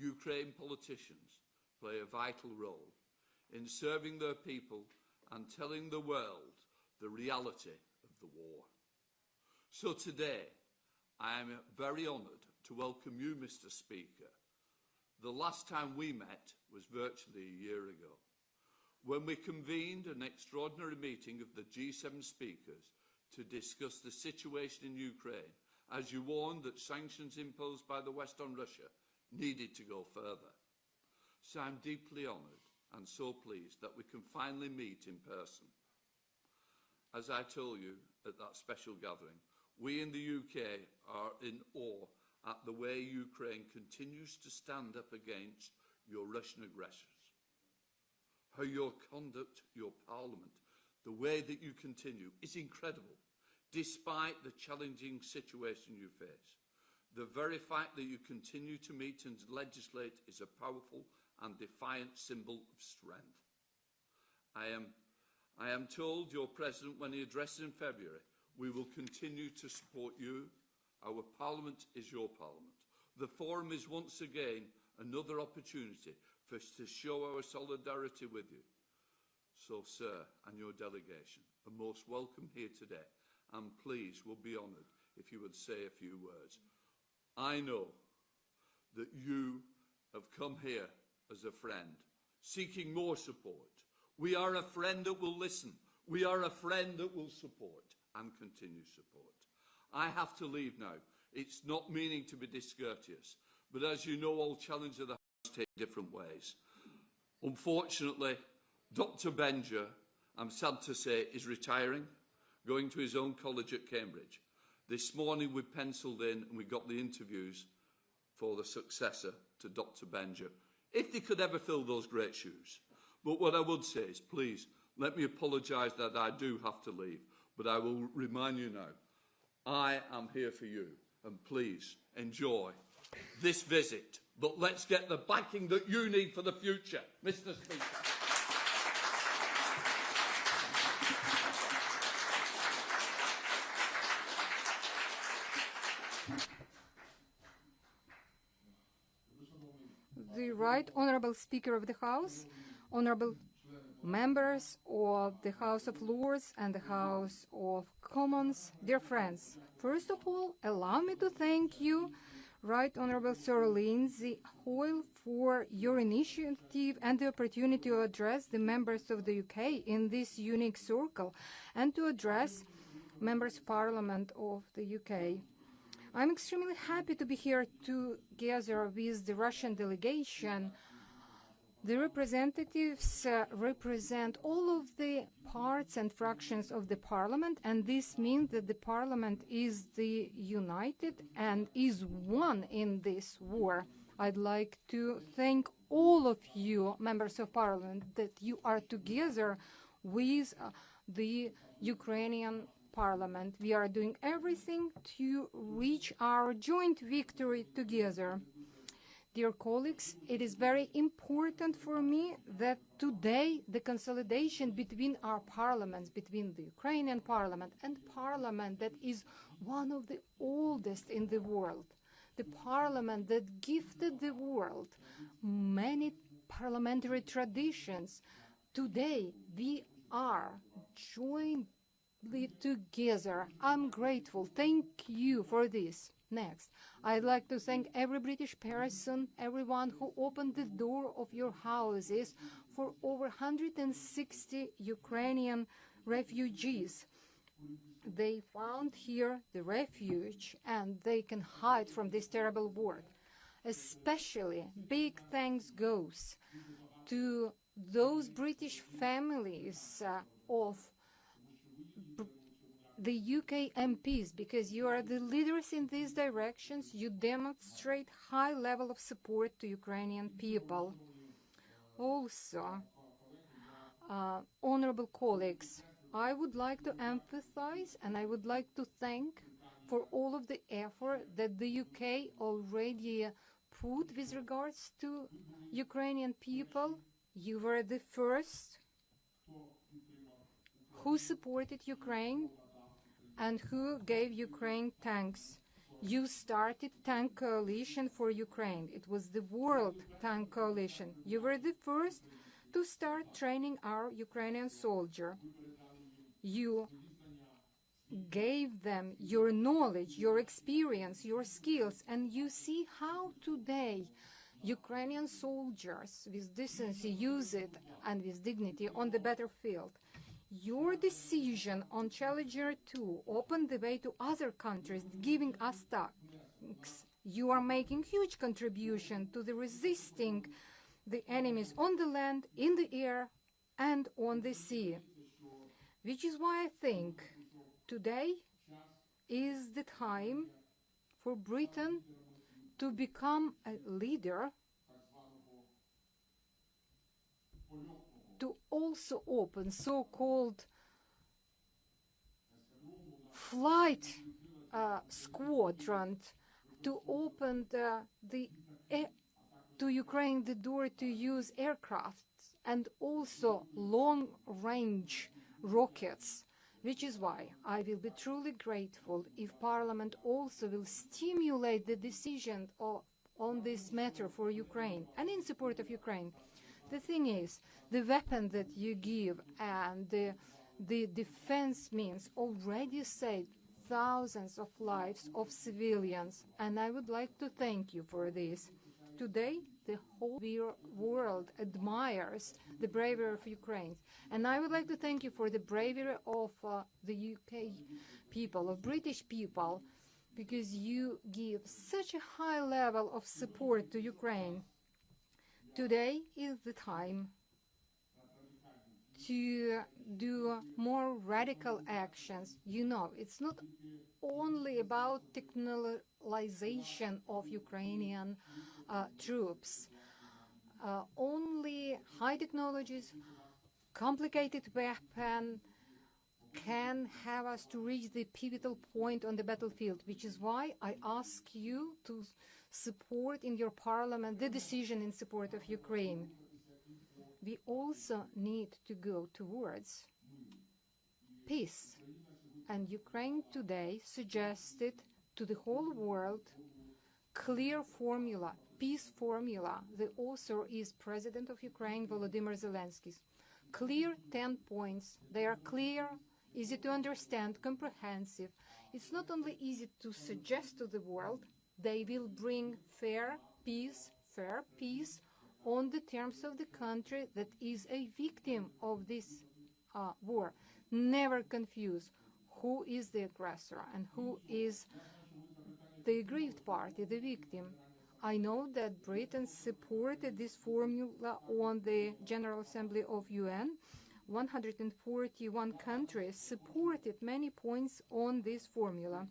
Ukraine politicians play a vital role in serving their people and telling the world the reality of the war. So today, I am very honoured to welcome you, Mr. Speaker. The last time we met was virtually a year ago, when we convened an extraordinary meeting of the G7 speakers to discuss the situation in Ukraine, as you warned that sanctions imposed by the West on Russia needed to go further. So I'm deeply honoured and so pleased that we can finally meet in person. As I told you at that special gathering, we in the UK are in awe at the way Ukraine continues to stand up against your Russian aggressors. How your conduct, your parliament, the way that you continue is incredible, despite the challenging situation you face. The very fact that you continue to meet and legislate is a powerful and defiant symbol of strength. I am told your President, when he addresses in February, we will continue to support you. Our Parliament is your Parliament. The Forum is once again another opportunity for us to show our solidarity with you. So, sir, and your delegation are most welcome here today, and please, we'll be honoured if you would say a few words. I know that you have come here as a friend, seeking more support. We are a friend that will listen. We are a friend that will support and continue support. I have to leave now. It's not meaning to be discourteous, but as you know, all challenges of the House take different ways. Unfortunately, Dr. Benja, I'm sad to say, is retiring, going to his own college at Cambridge. This morning we penciled in and we got the interviews for the successor to Dr. Benja, if they could ever fill those great shoes. But what I would say is, please, let me apologise that I do have to leave, but I will remind you now, I am here for you, and please enjoy this visit. But let's get the backing that you need for the future, Mr. Speaker. The Right Honourable Speaker of the House, Honourable members of the House of Lords and the House of Commons, dear friends, first of all, allow me to thank you, Right Honourable Sir Lindsay Hoyle, for your initiative and the opportunity to address the members of the UK in this unique circle and to address members of Parliament of the UK. I'm extremely happy to be here together with the Russian delegation. The representatives represent all of the parts and fractions of the Parliament, and this means that the Parliament is the united and is one in this war. I'd like to thank all of you, members of Parliament, that you are together with the Ukrainian Parliament. We are doing everything to reach our joint victory together. Dear colleagues, it is very important for me that today the consolidation between our parliaments, between the Ukrainian Parliament and Parliament that is one of the oldest in the world, the Parliament that gifted the world many parliamentary traditions, today we are jointly together. I'm grateful. Thank you for this. Next, I'd like to thank every British person, everyone who opened the door of your houses for over 160 Ukrainian refugees. They found here the refuge and they can hide from this terrible war. Especially big thanks goes to those British families of the UK MPs, because you are the leaders in these directions. You demonstrate high level of support to Ukrainian people. Also, honorable colleagues, I would like to emphasize and I would like to thank for all of the effort that the UK already put with regards to Ukrainian people. You were the first who supported Ukraine and who gave Ukraine tanks. You started Tank Coalition for Ukraine. It was the World Tank Coalition. You were the first to start training our Ukrainian soldier. You gave them your knowledge, your experience, your skills, and you see how today Ukrainian soldiers with decency use it and with dignity on the battlefield. Your decision on Challenger 2 opened the way to other countries giving us tanks. You are making huge contribution to the resisting the enemies on the land, in the air, and on the sea. Which is why I think today is the time for Britain to become a leader, to also open so-called flight squadron, to open to Ukraine the door to use aircrafts and also long-range rockets, which is why I will be truly grateful if Parliament also will stimulate the decision on this matter for Ukraine and in support of Ukraine. The thing is, the weapon that you give and the defense means already saved thousands of lives of civilians, and I would like to thank you for this. Today, the whole world admires the bravery of Ukraine, and I would like to thank you for the bravery of the UK people, of British people, because you give such a high level of support to Ukraine. Today is the time to do more radical actions. You know, it's not only about technologization of Ukrainian troops. Only high technologies, complicated weapon can have us to reach the pivotal point on the battlefield, which is why I ask you to support in your parliament the decision in support of Ukraine. We also need to go towards peace. And Ukraine today suggested to the whole world clear formula, peace formula. The author is President of Ukraine, Volodymyr Zelensky. Clear 10 points. They are clear, easy to understand, comprehensive. It's not only easy to suggest to the world, they will bring fair peace on the terms of the country that is a victim of this war. Never confuse who is the aggressor and who is the aggrieved party, the victim. I know that Britain supported this formula on the General Assembly of UN. 141 countries supported many points on this formula.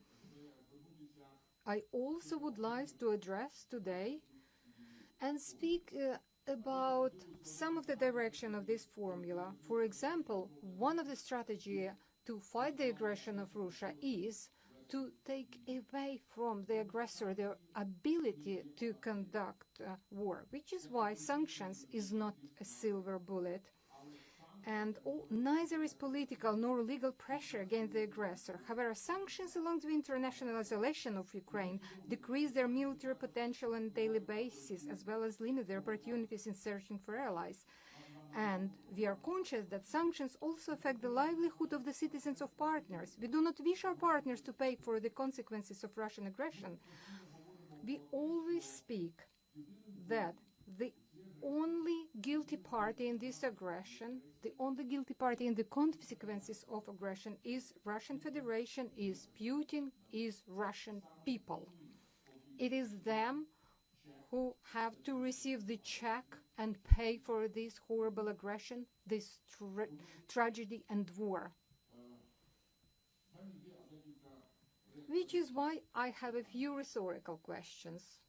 I also would like to address today and speak about some of the direction of this formula. For example, one of the strategies to fight the aggression of Russia is to take away from the aggressor their ability to conduct war, which is why sanctions is not a silver bullet. And neither is political nor legal pressure against the aggressor. However, sanctions along the international isolation of Ukraine decrease their military potential on a daily basis, as well as limit their opportunities in searching for allies. And we are conscious that sanctions also affect the livelihood of the citizens of partners. We do not wish our partners to pay for the consequences of Russian aggression. We always speak that the only guilty party in this aggression, the only guilty party in the consequences of aggression is Russian Federation, is Putin, is Russian people. It is them who have to receive the check and pay for this horrible aggression, this tragedy and war. Which is why I have a few rhetorical questions.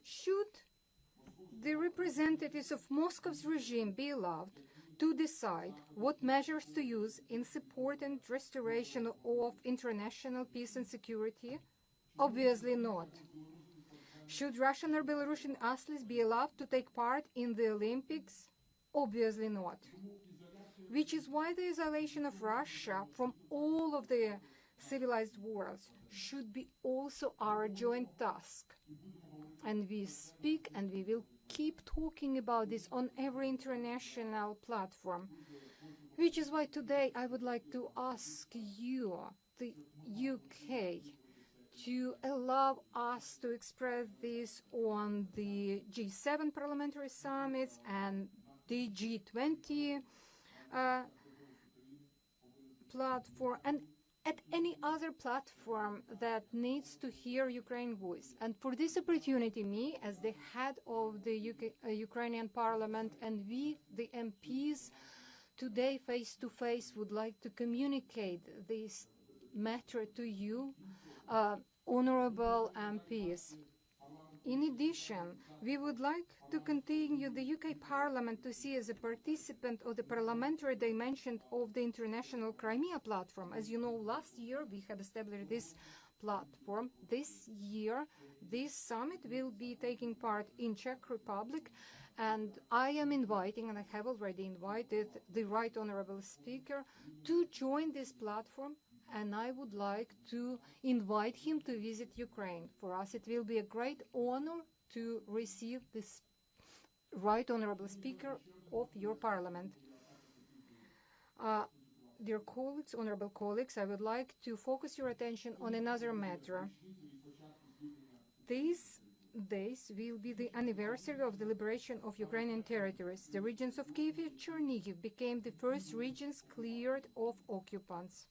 Should the representatives of Moscow's regime be allowed to decide what measures to use in support and restoration of international peace and security? Obviously not. Should Russian or Belarusian athletes be allowed to take part in the Olympics? Obviously not. Which is why the isolation of Russia from all of the civilized world should be also our joint task. And we speak and we will keep talking about this on every international platform. Which is why today I would like to ask you, the UK, to allow us to express this on the G7 parliamentary summits and the G20 platform, and at any other platform that needs to hear Ukraine voice. And for this opportunity, me, as the head of the Ukrainian parliament, and we, the MPs, today face-to-face would like to communicate this matter to you, honorable MPs. In addition, we would like to continue the UK Parliament to see as a participant of the parliamentary dimension of the International Crimea Platform. As you know, last year we have established this platform. This year, this summit will be taking part in Czech Republic, and I am inviting, and I have already invited, the Right Honorable Speaker to join this platform, and I would like to invite him to visit Ukraine. For us, it will be a great honor to receive this Right Honorable Speaker of your Parliament. Dear colleagues, honorable colleagues, I would like to focus your attention on another matter. These days will be the anniversary of the liberation of Ukrainian territories. The regions of Kiev and Chernihiv became the first regions cleared of occupants.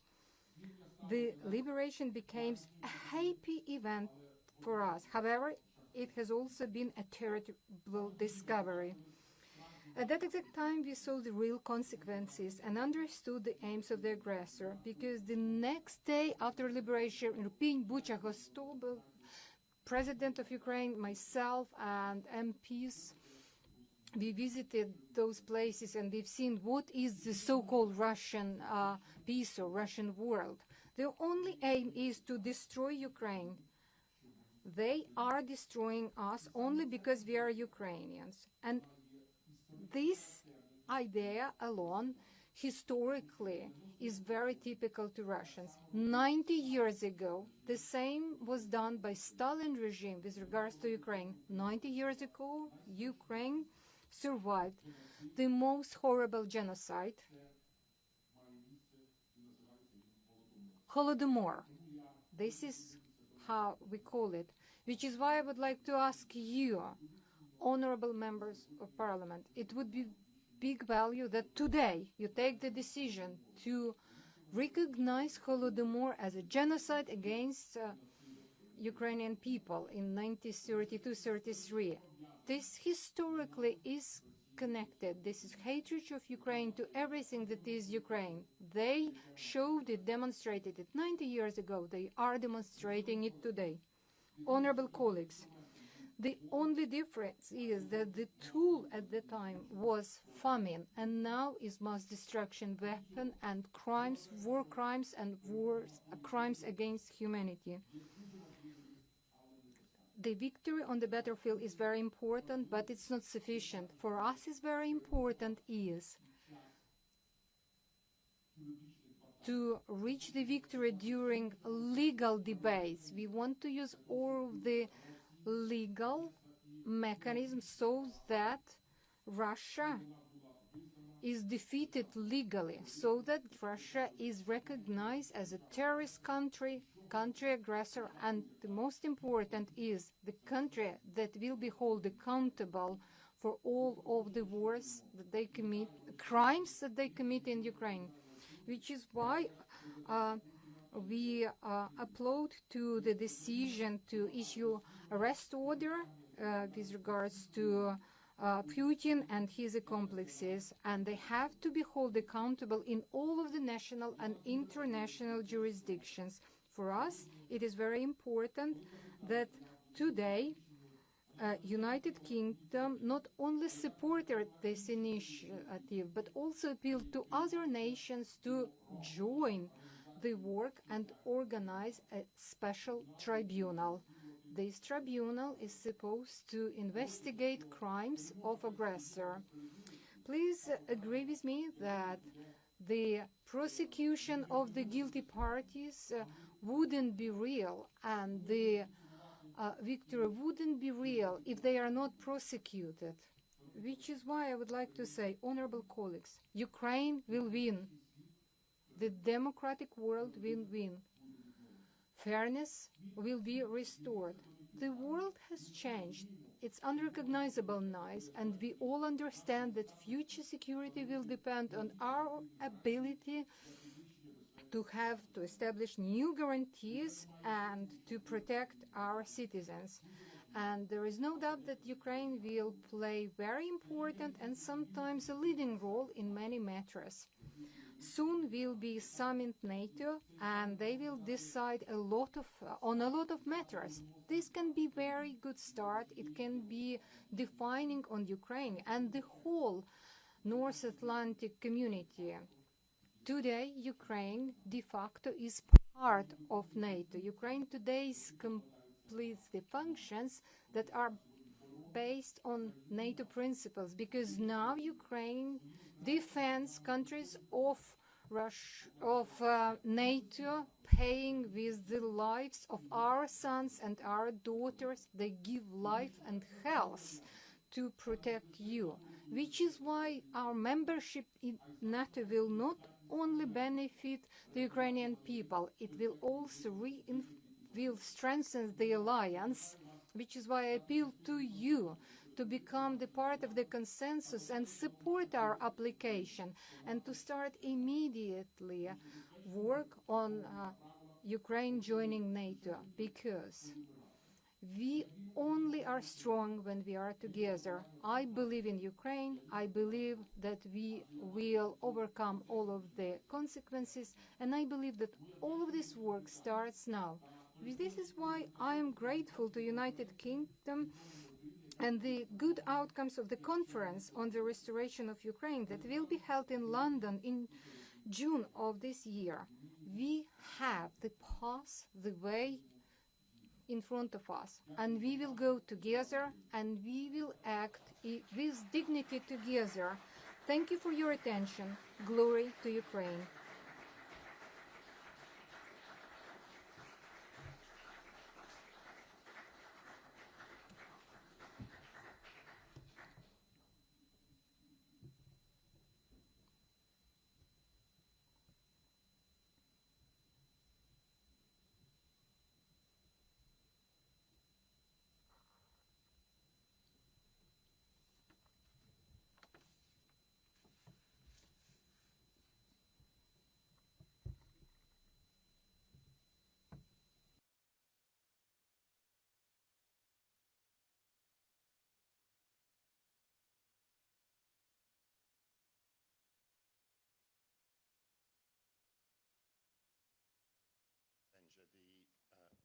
The liberation became a happy event for us. However, it has also been a terrible discovery. At that exact time, we saw the real consequences and understood the aims of the aggressor, because the next day after liberation, Irpin, Bucha, Rostov, President of Ukraine, myself, and MPs, we visited those places, and we've seen what is the so-called Russian peace or Russian world. Their only aim is to destroy Ukraine. They are destroying us only because we are Ukrainians. And this idea alone, historically, is very typical to Russians. 90 years ago, the same was done by Stalin regime with regards to Ukraine. 90 years ago, Ukraine survived the most horrible genocide, Holodomor. This is how we call it, which is why I would like to ask you, honorable members of parliament, it would be big value that today you take the decision to recognize Holodomor as a genocide against Ukrainian people in 1932-33. This historically is connected. This is hatred of Ukraine to everything that is Ukraine. They showed it, demonstrated it 90 years ago. They are demonstrating it today. Honorable colleagues, the only difference is that the tool at the time was famine, and now is mass destruction weapon and crimes, war crimes and crimes against humanity. The victory on the battlefield is very important, but it's not sufficient. For us, it's very important is to reach the victory during legal debates. We want to use all the legal mechanisms so that Russia is defeated legally, so that Russia is recognized as a terrorist country, country aggressor, and the most important is the country that will be held accountable for all of the wars that they commit, crimes that they commit in Ukraine, which is why we applaud to the decision to issue arrest order with regards to Putin and his accomplices, and they have to be held accountable in all of the national and international jurisdictions. For us, it is very important that today United Kingdom not only supported this initiative, but also appealed to other nations to join the work and organize a special tribunal. This tribunal is supposed to investigate crimes of aggressor. Please agree with me that the prosecution of the guilty parties wouldn't be real, and the victory wouldn't be real if they are not prosecuted. Which is why I would like to say, honorable colleagues, Ukraine will win. The democratic world will win. Fairness will be restored. The world has changed. It's unrecognizable now, and we all understand that future security will depend on our ability to establish new guarantees and to protect our citizens. And there is no doubt that Ukraine will play very important and sometimes a leading role in many matters. Soon will be summit NATO, and they will decide on a lot of matters. This can be very good start. It can be defining on Ukraine and the whole North Atlantic community. Today, Ukraine de facto is part of NATO. Ukraine today completes the functions that are based on NATO principles, because now Ukraine defends countries of NATO, paying with the lives of our sons and our daughters. They give life and health to protect you, which is why our membership in NATO will not only benefit the Ukrainian people, it will also will strengthen the alliance, which is why I appeal to you to become the part of the consensus and support our application, and to start immediately work on Ukraine joining NATO, because we only are strong when we are together. I believe in Ukraine. I believe that we will overcome all of the consequences, and I believe that all of this work starts now. This is why I am grateful to United Kingdom and the good outcomes of the conference on the restoration of Ukraine that will be held in London in June of this year. We have the path, the way in front of us, and we will go together, and we will act with dignity together. Thank you for your attention. Glory to Ukraine.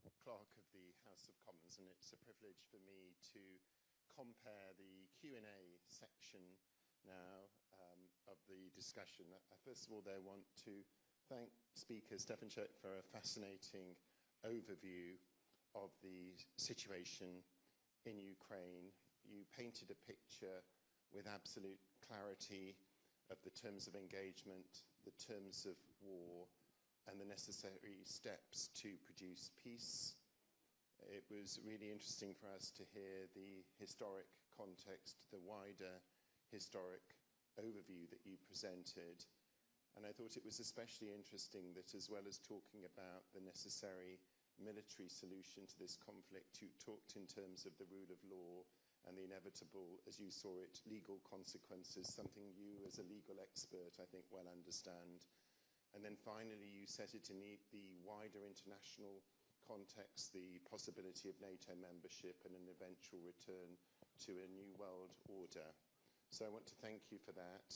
The Clerk of the House of Commons, and it's a privilege for me to compare the Q&A section now of the discussion. I first of all there want to thank Speaker Stefanchuk for a fascinating overview of the situation in Ukraine. You painted a picture with absolute clarity of the terms of engagement, the terms of war, and the necessary steps to produce peace. It was really interesting for us to hear the historic context, the wider historic overview that you presented. And I thought it was especially interesting that, as well as talking about the necessary military solution to this conflict, you talked in terms of the rule of law and the inevitable, as you saw it, legal consequences, something you as a legal expert, I think, well understand. And then finally, you set it in the wider international context, the possibility of NATO membership and an eventual return to a new world order. So I want to thank you for that.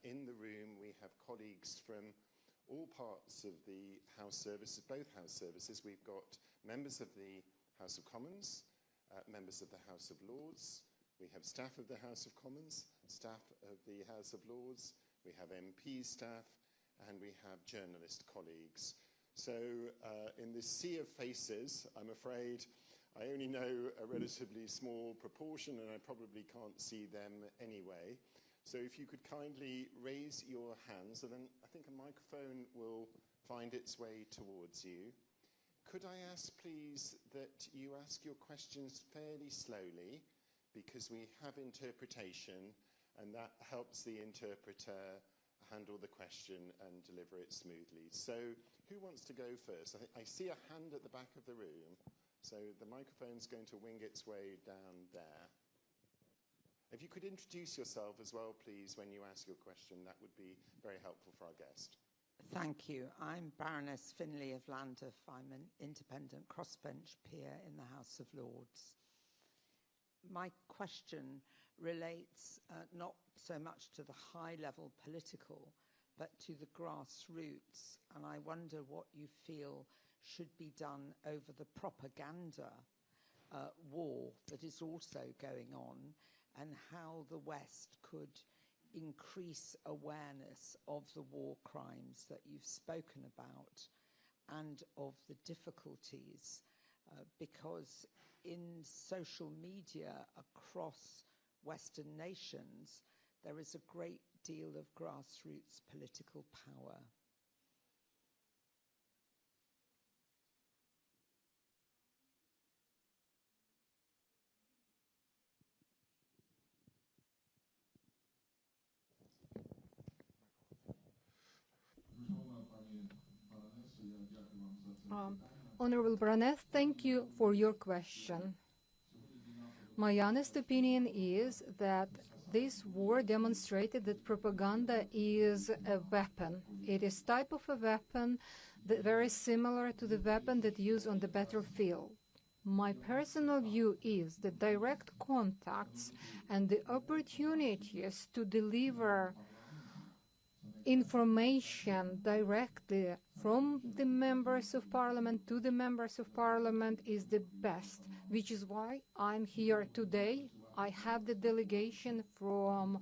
In the room, we have colleagues from all parts of the House services, both House services. We've got members of the House of Commons, members of the House of Lords. We have staff of the House of Commons, staff of the House of Lords. We have MP staff, and we have journalist colleagues. So in this sea of faces, I'm afraid I only know a relatively small proportion, and I probably can't see them anyway. So if you could kindly raise your hands, and then think a microphone will find its way towards you. Could I ask, please, that you ask your questions fairly slowly, because we have interpretation, and that helps the interpreter handle the question and deliver it smoothly. So who wants to go first? I see a hand at the back of the room, so the microphone's going to wing its way down there. If you could introduce yourself as well, please, when you ask your question, that would be very helpful for our guest. Thank you. I'm Baroness Finlay of Llandaff. I'm an independent crossbench peer in the House of Lords. My question relates not so much to the high-level political, but to the grassroots. And I wonder what you feel should be done over the propaganda war that is also going on, and how the West could increase awareness of the war crimes that you've spoken about and of the difficulties, because in social media across Western nations, there is a great deal of grassroots political power. Honorable Baroness, thank you for your question. My honest opinion is that this war demonstrated that propaganda is a weapon. It is type of a weapon that very similar to the weapon that used on the battlefield. My personal view is that direct contacts and the opportunities to deliver information directly from the members of parliament to the members of parliament is the best, which is why I'm here today. I have the delegation from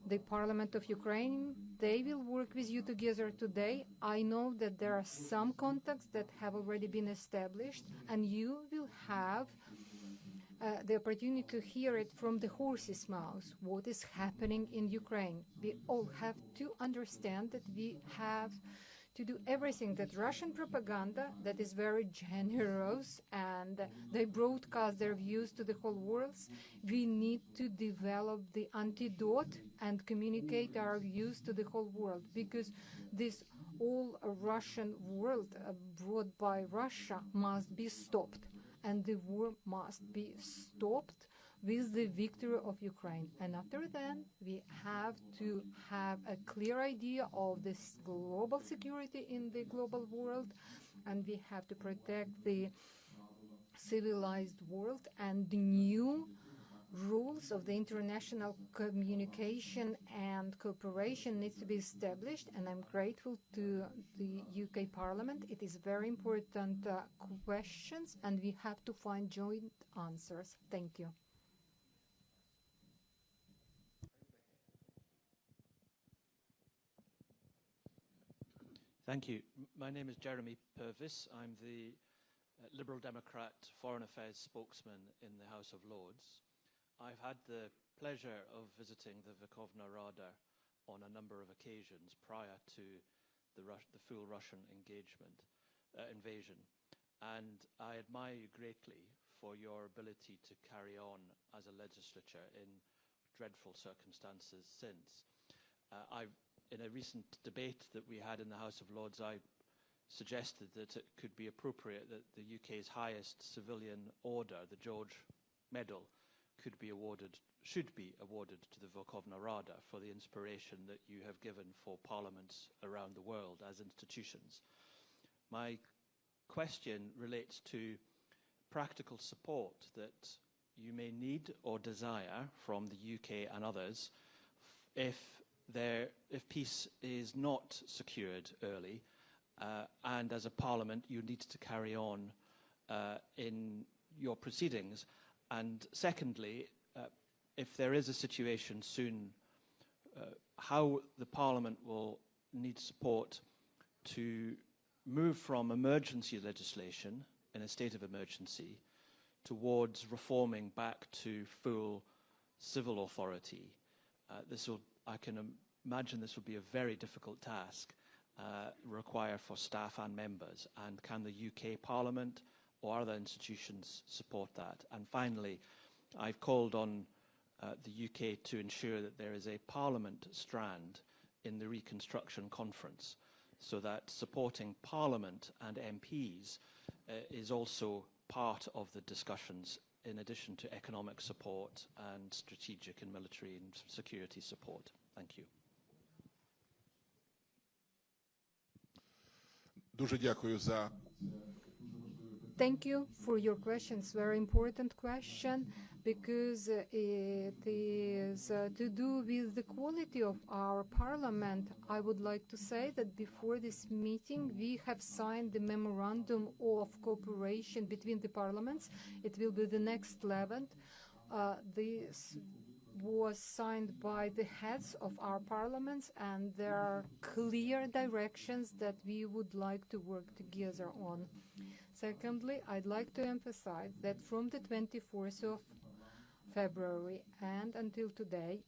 the Parliament of Ukraine. They will work with you together today. I know that there are some contacts that have already been established, and you will have the opportunity to hear it from the horse's mouth, what is happening in Ukraine. We all have to understand that we have to do everything that Russian propaganda that is very generous and they broadcast their views to the whole world. We need to develop the antidote and communicate our views to the whole world, because this all Russian world brought by Russia must be stopped. And the war must be stopped with the victory of Ukraine. And after that, we have to have a clear idea of this global security in the global world, and we have to protect the civilized world, and the new rules of the international communication and cooperation needs to be established, and I'm grateful to the UK Parliament. It is very important questions, and we have to find joint answers. Thank you. Thank you. My name is Jeremy Purvis. I'm the Liberal Democrat Foreign Affairs spokesman in the House of Lords. I've had the pleasure of visiting the Verkhovna Rada on a number of occasions prior to the full Russian invasion, and I admire you greatly for your ability to carry on as a legislature in dreadful circumstances since. In a recent debate that we had in the House of Lords, I suggested that it could be appropriate that the UK's highest civilian order, the George Medal, should be awarded to the Verkhovna Rada for the inspiration that you have given for parliaments around the world as institutions. My question relates to practical support that you may need or desire from the UK and others if peace is not secured early, and as a parliament you need to carry on in your proceedings. And secondly, if there is a situation soon, how the Parliament will need support to move from emergency legislation in a state of emergency towards reforming back to full civil authority. I can imagine this will be a very difficult task, require for staff and members? And can the UK Parliament or other institutions support that? And finally, I've called on the UK to ensure that there is a Parliament strand in the Reconstruction Conference, so that supporting Parliament and MPs is also part of the discussions, in addition to economic support and strategic and military and security support. Thank you. Дуже дякую за Thank you for your question. It's a very important question because it is to do with the quality of our parliament. I would like to say that before this meeting, we have signed the memorandum of cooperation between the parliaments. It will be the next level. This was signed by the heads of our parliaments, and there are clear directions that we would like to work together on. Secondly, I'd like to emphasize that from the 24th of February and until today,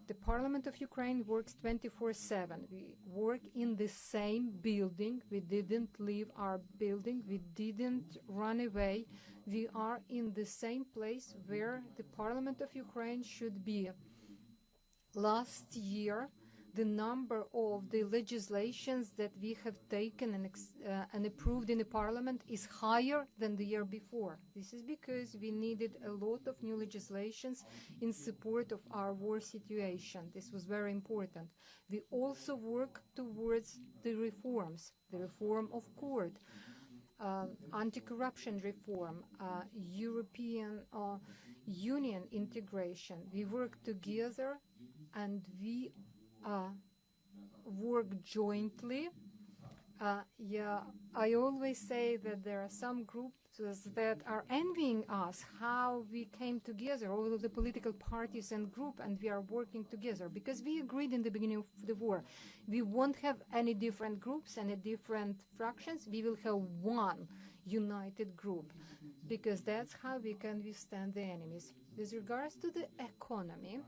the Parliament of Ukraine works 24/7. We work in the same building. We didn't leave our building. We didn't run away. We are in the same place where the Parliament of Ukraine should be. Last year, the number of the legislations that we have taken and approved in the Parliament is higher than the year before. This is because we needed a lot of new legislations in support of our war situation. This was very important. We also work towards the reforms, the reform of court, anti-corruption reform, European Union integration. We work together and we work jointly. I always say that there are some groups that are envying us how we came together, all of the political parties and groups, and we are working together because we agreed in the beginning of the war. We won't have any different groups, any different fractions. We will have one united group because that's how we can withstand the enemies. With regards to the economy,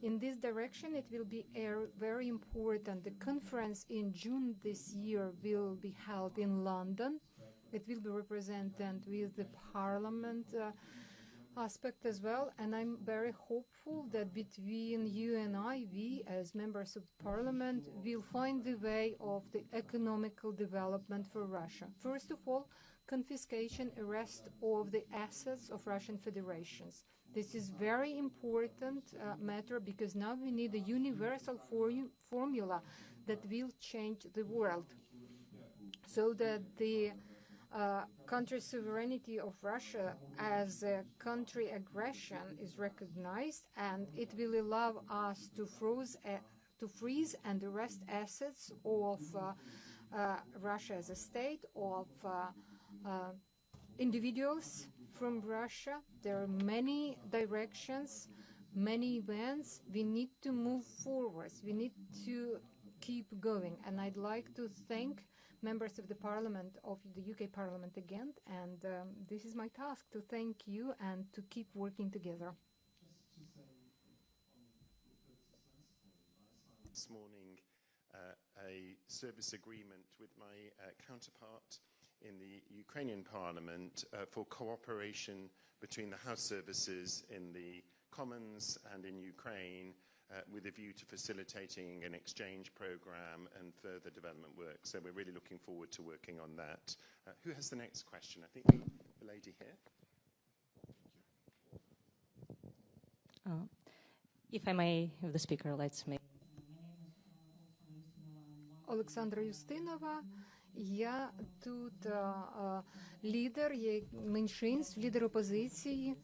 in this direction, it will be very important. The conference in June this year will be held in London. It will be represented with the Parliament aspect as well. And I'm very hopeful that between you and I, we as members of Parliament will find the way of the economical development for Russia. First of all, confiscation, arrest of the assets of Russian Federations. This is very important matter because now we need a universal formula that will change the world so that the country sovereignty of Russia as a country aggression is recognized, and it will allow us to freeze and arrest assets of Russia as a state, of individuals from Russia. There are many directions, many events. We need to move forward. We need to keep going. And I'd like to thank members of the Parliament, of the UK Parliament again. And this is my task, to thank you and to keep working together. This morning, a service agreement with my counterpart in the Ukrainian Parliament for cooperation between the House services in the Commons and in Ukraine with a view to facilitating an exchange program and further development work. So we're really looking forward to working on that. Who has the next question? I think the lady here. If I may, if the speaker lets me. Олександра Юстинова. Я тут лідер меншинств, лідер опозиції.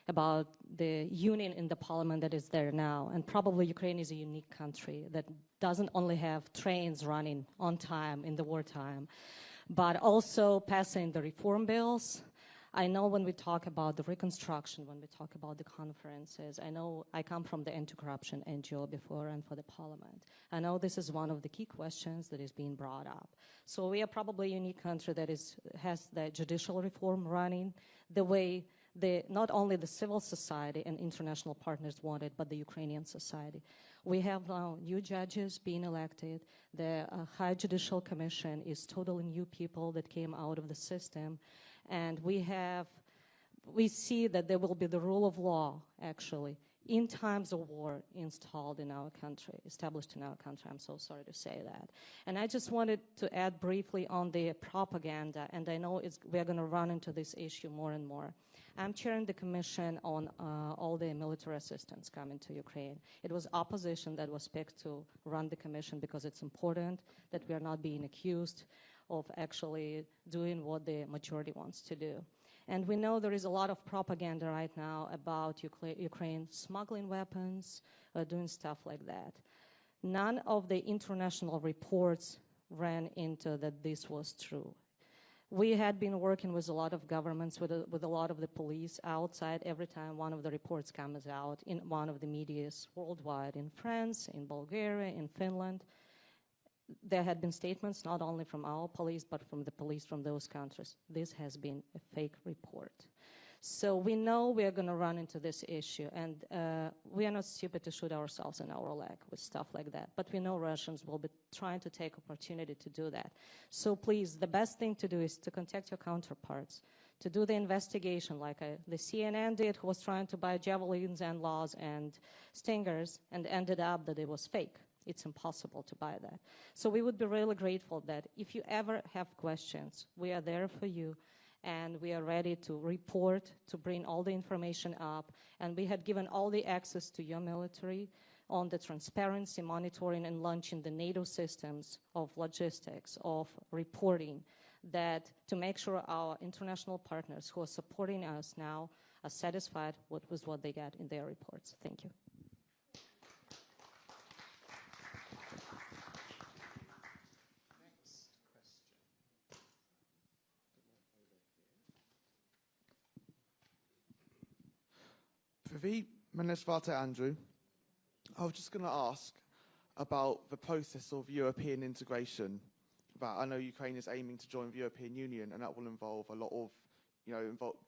About the union in the parliament that is there now. And probably Ukraine is a unique country that doesn't only have trains running on time in the wartime, but also passing the reform bills. I know when we talk about the reconstruction, when we talk about the conferences, I know I come from the anti-corruption NGO before and for the parliament. I know this is one of the key questions that is being brought up. So we are probably a unique country that has the judicial reform running the way not only the civil society and international partners want it, but the Ukrainian society. We have now new judges being elected. The High Judicial Commission is totally new people that came out of the system. And we see that there will be the rule of law, actually, in times of war installed in our country, established in our country. I'm so sorry to say that. And I just wanted to add briefly on the propaganda, and I know we're going to run into this issue more and more. I'm chairing the commission on all the military assistance coming to Ukraine. It was opposition that was picked to run the commission because it's important that we are not being accused of actually doing what the majority wants to do. And we know there is a lot of propaganda right now about Ukraine smuggling weapons, doing stuff like that. None of the international reports ran into that this was true. We had been working with a lot of governments, with a lot of the police outside every time one of the reports comes out in one of the medias worldwide, in France, in Bulgaria, in Finland. There had been statements not only from our police, but from the police from those countries. This has been a fake report. So we know we are going to run into this issue, and we are not stupid to shoot ourselves in our leg with stuff like that. But we know Russians will be trying to take opportunity to do that. So please, the best thing to do is to contact your counterparts, to do the investigation like the CNN did, who was trying to buy javelins and laws and stingers, and ended up that it was fake. It's impossible to buy that. So we would be really grateful that if you ever have questions, we are there for you, and we are ready to report, to bring all the information up. And we had given all the access to your military on the transparency, monitoring, and launching the NATO systems of logistics, of reporting, that to make sure our international partners who are supporting us now are satisfied with what they get in their reports. Thank you. Pravi, Manesvate Andrew, I was just going to ask about the process of European integration. I know Ukraine is aiming to join the European Union, and that will involve a lot of,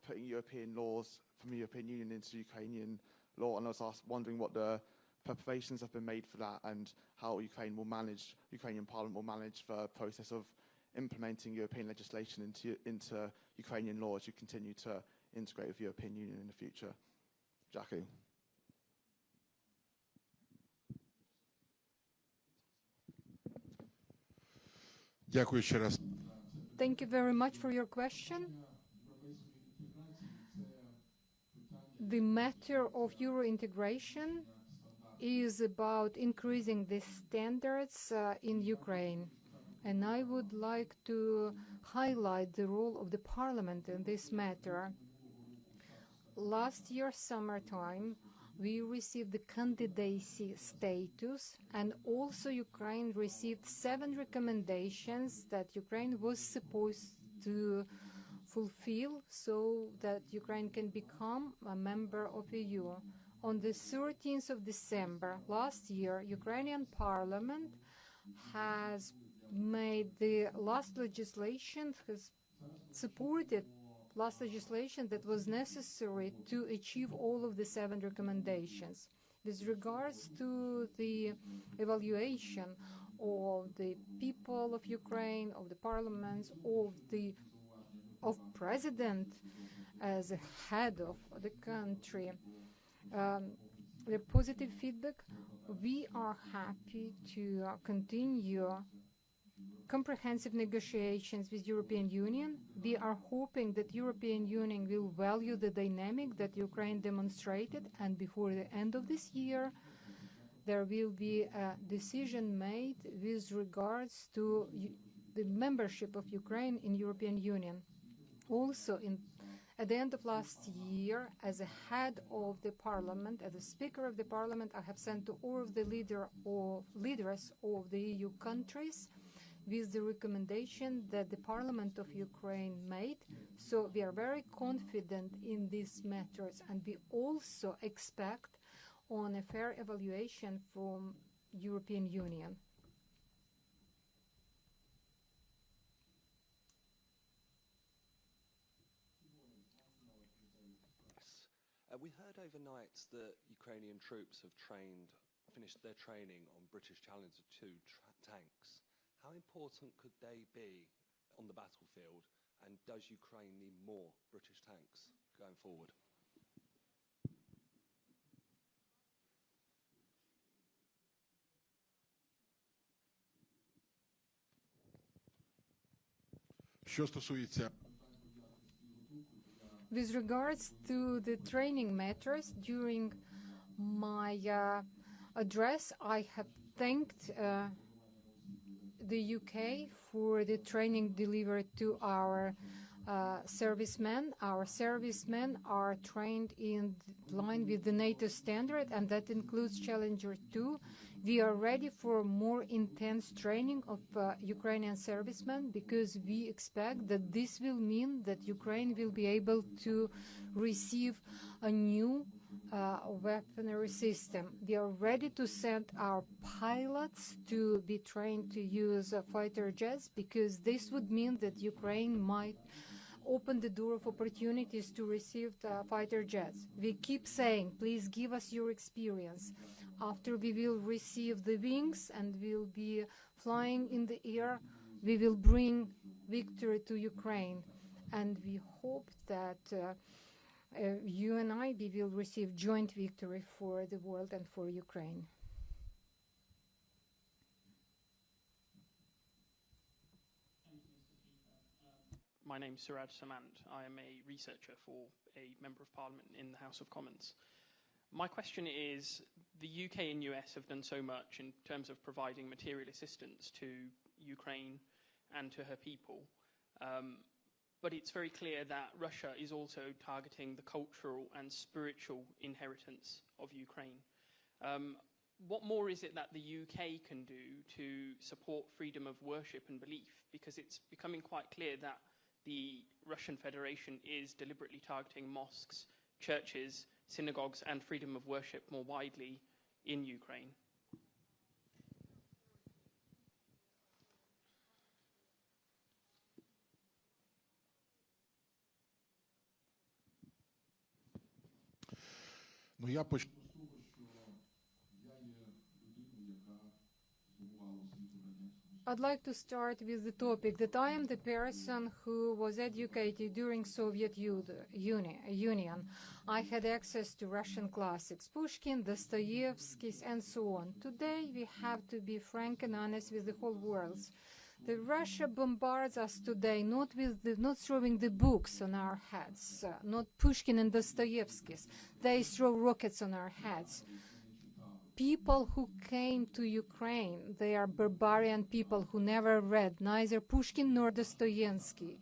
putting European laws from the European Union into Ukrainian law. And I was wondering what the preparations have been made for that, and how Ukrainian Parliament will manage the process of implementing European legislation into Ukrainian law as you continue to integrate with the European Union in the future. Jackie. Дякую ще раз. Thank you very much for your question. The matter of Euro integration is about increasing the standards in Ukraine. And I would like to highlight the role of the Parliament in this matter. Last year, summertime, we received the candidacy status, and also Ukraine received 7 recommendations that Ukraine was supposed to fulfill so that Ukraine can become a member of EU. On the 13th of December last year, Ukrainian Parliament has made the last legislation, has supported last legislation that was necessary to achieve all of the 7 recommendations. With regards to the evaluation of the people of Ukraine, of the parliaments, of president as a head of the country, the positive feedback, we are happy to continue comprehensive negotiations with European Union. We are hoping that European Union will value the dynamic that Ukraine demonstrated, and before the end of this year, there will be a decision made with regards to the membership of Ukraine in European Union. Also, at the end of last year, as a head of the parliament, as a speaker of the parliament, I have sent to all of the leaders of the EU countries with the recommendation that the Parliament of Ukraine made. So we are very confident in these matters, and we also expect on a fair evaluation from European Union. We heard overnight that Ukrainian troops have finished their training on British Challenger 2 tanks. How important could they be on the battlefield, and does Ukraine need more British tanks going forward? Що стосується With regards to the training matters, during my address, I have thanked the UK for the training delivered to our servicemen. Our servicemen are trained in line with the NATO standard, and that includes Challenger 2. We are ready for more intense training of Ukrainian servicemen, because we expect that this will mean that Ukraine will be able to receive a new weaponry system. We are ready to send our pilots to be trained to use fighter jets, because this would mean that Ukraine might open the door of opportunities to receive fighter jets. We keep saying, please give us your experience. After we will receive the wings and will be flying in the air, we will bring victory to Ukraine. And we hope that you and we will receive joint victory for the world and for Ukraine. My name is Suraj Samant. I am a researcher for a Member of Parliament in the House of Commons. My question is, the UK and US have done so much in terms of providing material assistance to Ukraine and to her people, but it's very clear that Russia is also targeting the cultural and spiritual inheritance of Ukraine. What more is it that the UK can do to support freedom of worship and belief? Because it's becoming quite clear that the Russian Federation is deliberately targeting mosques, churches, synagogues, and freedom of worship more widely in Ukraine. Ну, я почну з того, що я є людиною, яка здобувала освіту в Радянському Союзі. I'd like to start with the topic that I am the person who was educated during Soviet Union. I had access to Russian classics, Pushkin, Dostoevsky, and so on. Today, we have to be frank and honest with the whole world. The Russia bombards us today not throwing the books on our heads, not Pushkin and Dostoevsky. They throw rockets on our heads. People who came to Ukraine, they are barbarian people who never read neither Pushkin nor Dostoevsky.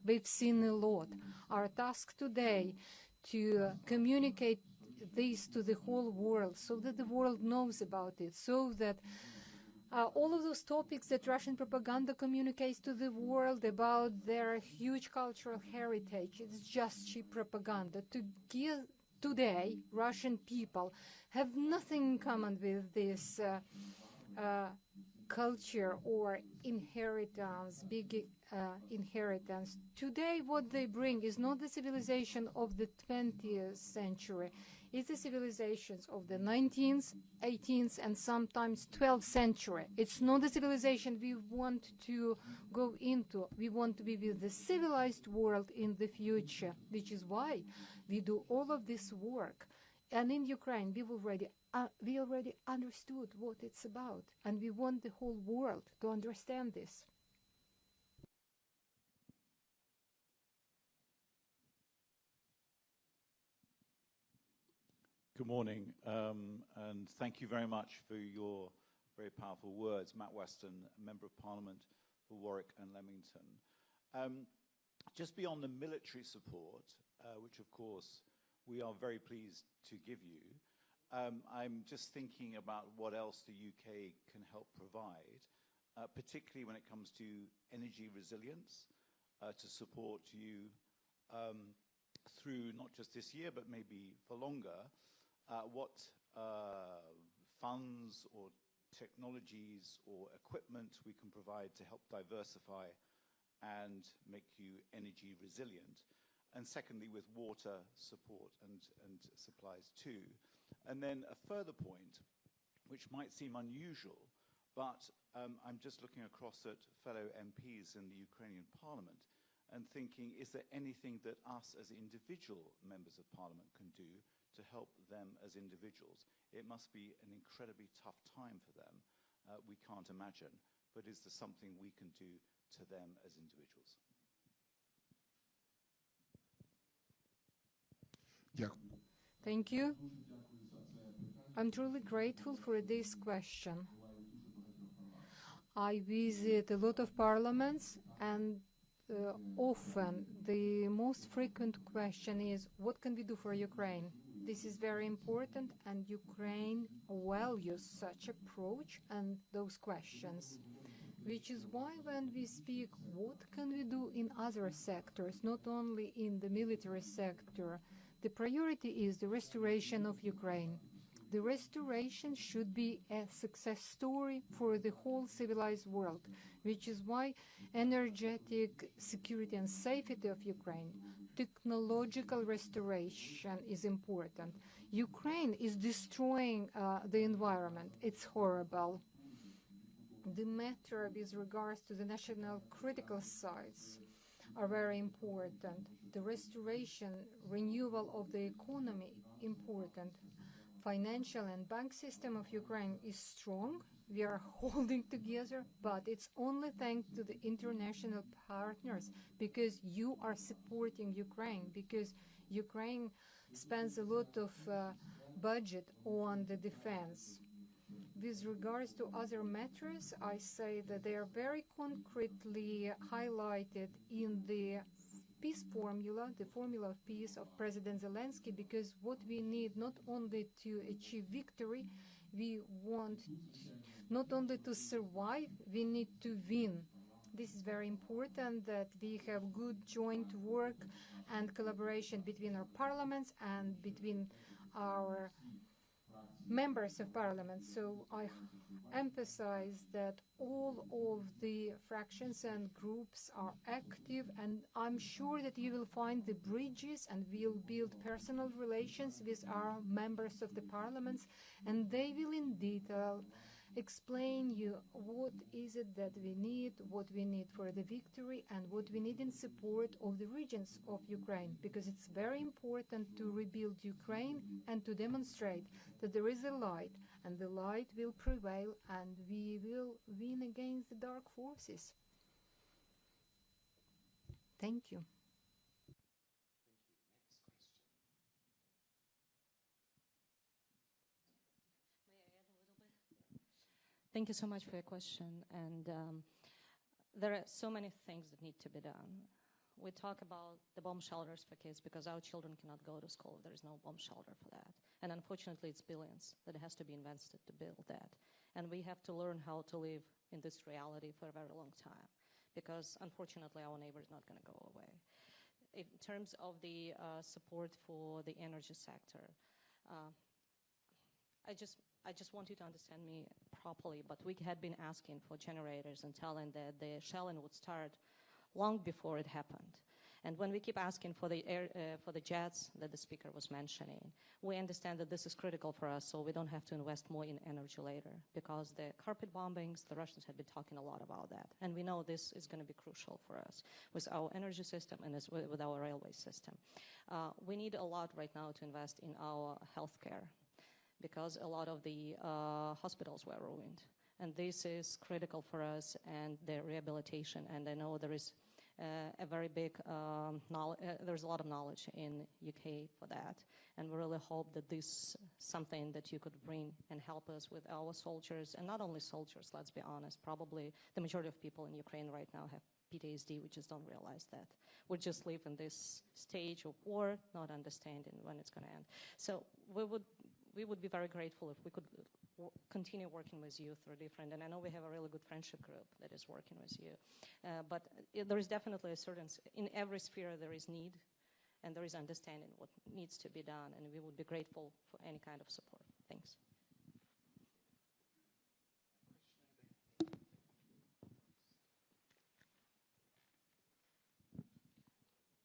We've seen a lot. Our task today to communicate this to the whole world so that the world knows about it, so that all of those topics that Russian propaganda communicates to the world about their huge cultural heritage, it's just cheap propaganda. Today, Russian people have nothing in common with this culture or inheritance, big inheritance. Today, what they bring is not the civilization of the 20th century. It's the civilizations of the 19th, 18th, and sometimes 12th century. It's not the civilization we want to go into. We want to be with the civilized world in the future, which is why we do all of this work. And in Ukraine, we already understood what it's about, and we want the whole world to understand this. Good morning, and thank you very much for your very powerful words. Matt Weston, Member of Parliament for Warwick and Leamington. Just beyond the military support, which of course we are very pleased to give you, I'm just thinking about what else the UK can help provide, particularly when it comes to energy resilience, to support you through not just this year, but maybe for longer. What funds or technologies or equipment we can provide to help diversify and make you energy resilient. and secondly, with water support and supplies too. And then a further point, which might seem unusual, but I'm just looking across at fellow MPs in the Ukrainian parliament and thinking, is there anything that us as individual members of parliament can do to help them as individuals? It must be an incredibly tough time for them. We can't imagine. But is there something we can do to them as individuals? Thank you. I'm truly grateful for this question. I visit a lot of parliaments, and often the most frequent question is, what can we do for Ukraine? This is very important, and Ukraine values such approach and those questions, which is why when we speak, what can we do in other sectors, not only in the military sector, the priority is the restoration of Ukraine. The restoration should be a success story for the whole civilized world, which is why energetic security and safety of Ukraine, technological restoration is important. Ukraine is destroying the environment. It's horrible. The matter with regards to the national critical sites are very important. The restoration, renewal of the economy, important. Financial and bank system of Ukraine is strong. We are holding together, but it's only thanks to the international partners, because you are supporting Ukraine, because Ukraine spends a lot of budget on the defense. With regards to other matters, I say that they are very concretely highlighted in the peace formula, the formula of peace of President Zelensky, because what we need not only to achieve victory, we want not only to survive, we need to win. This is very important, that we have good joint work and collaboration between our parliaments and between our members of parliament. So I emphasize that all of the fractions and groups are active, and I'm sure that you will find the bridges and we'll build personal relations with our members of the parliaments, and they will in detail explain you what is it that we need, what we need for the victory, and what we need in support of the regions of Ukraine, because it's very important to rebuild Ukraine and to demonstrate that there is a light, and the light will prevail, and we will win against the dark forces. Thank you. Thank you so much for your question. And there are so many things that need to be done. We talk about the bomb shelters for kids because our children cannot go to school. There is no bomb shelter for that. And unfortunately, it's billions that has to be invested to build that. And we have to learn how to live in this reality for a very long time, because unfortunately, our neighbor is not going to go away. In terms of the support for the energy sector, I just want you to understand me properly, but we had been asking for generators and telling that the shelling would start long before it happened. And when we keep asking for the jets that the speaker was mentioning, we understand that this is critical for us, so we don't have to invest more in energy later, because the carpet bombings, the Russians have been talking a lot about that. And we know this is going to be crucial for us with our energy system and with our railway system. We need a lot right now to invest in our healthcare, because a lot of the hospitals were ruined. And this is critical for us, and the rehabilitation. And I know there is a very big there's a lot of knowledge in UK for that. And we really hope that this is something that you could bring and help us with our soldiers. And not only soldiers, let's be honest. Probably the majority of people in Ukraine right now have PTSD. We just don't realize that. We just live in this stage of war, not understanding when it's going to end. So we would be very grateful if we could continue working with you through different, and I know we have a really good friendship group that is working with you. But there is definitely a certain, in every sphere there is need, and there is understanding what needs to be done, and we would be grateful for any kind of support. Thanks.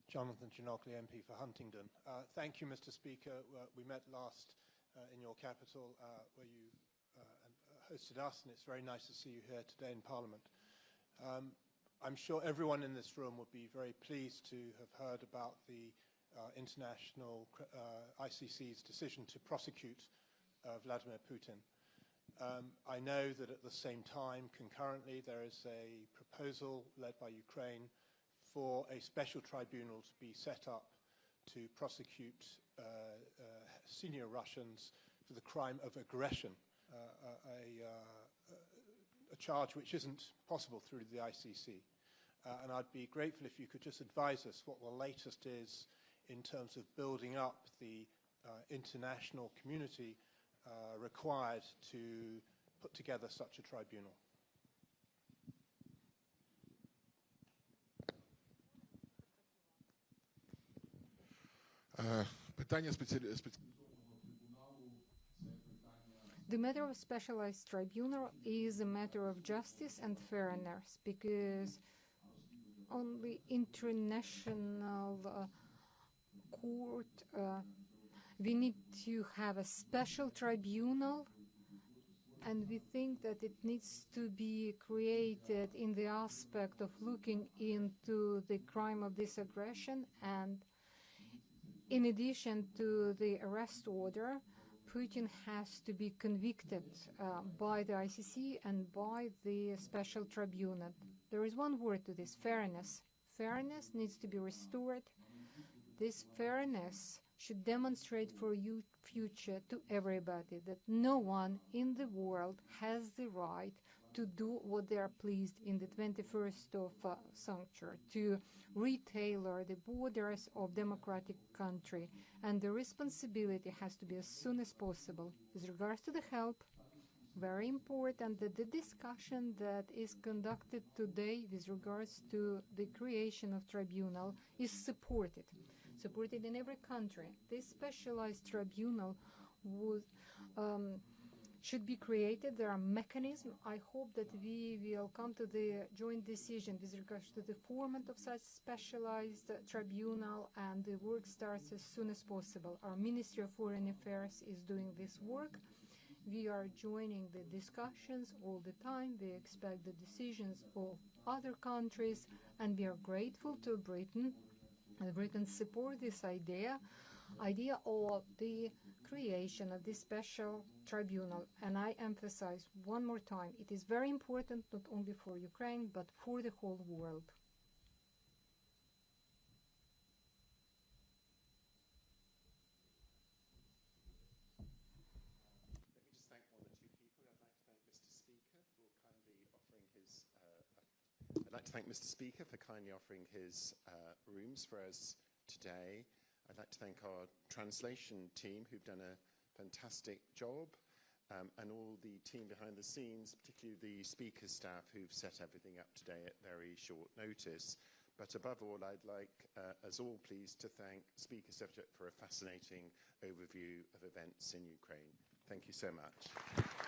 Jonathan Ginocchio, MP for Huntingdon. Thank you, Mr. Speaker. We met last in your capital where you hosted us, and it's very nice to see you here today in Parliament. I'm sure everyone in this room would be very pleased to have heard about the international ICC's decision to prosecute Vladimir Putin. I know that at the same time, concurrently, there is a proposal led by Ukraine for a special tribunal to be set up to prosecute senior Russians for the crime of aggression, a charge which isn't possible through the ICC. And I'd be grateful if you could just advise us what the latest is in terms of building up the international community required to put together such a tribunal. Питання The matter of specialized tribunal is a matter of justice and fairness, because only international court, we need to have a special tribunal, and we think that it needs to be created in the aspect of looking into the crime of this aggression. And in addition to the arrest order, Putin has to be convicted by the ICC and by the special tribunal. There is one word to this: fairness. Fairness needs to be restored. This fairness should demonstrate for you future to everybody that no one in the world has the right to do what they are pleased in the 21st of century, to retailor the borders of democratic country, and the responsibility has to be as soon as possible. With regards to the help, very important that the discussion that is conducted today with regards to the creation of tribunal is supported in every country. This specialized tribunal would should be created. There are mechanisms. I hope that we will come to the joint decision with regards to the format of such specialized tribunal, and the work starts as soon as possible. Our Ministry of Foreign Affairs is doing this work. We are joining the discussions all the time. We expect the decisions of other countries, and we are grateful to Britain. And Britain support this idea of the creation of this special tribunal. And I emphasize one more time, it is very important not only for Ukraine, but for the whole world. I'd like to thank Mr. Speaker for kindly offering his rooms for us today. I'd like to thank our translation team who've done a fantastic job, and all the team behind the scenes, particularly the speaker staff who've set everything up today at very short notice. But above all, I'd like us all pleased to thank Speaker Stefchuk for a fascinating overview of events in Ukraine. Thank you so much.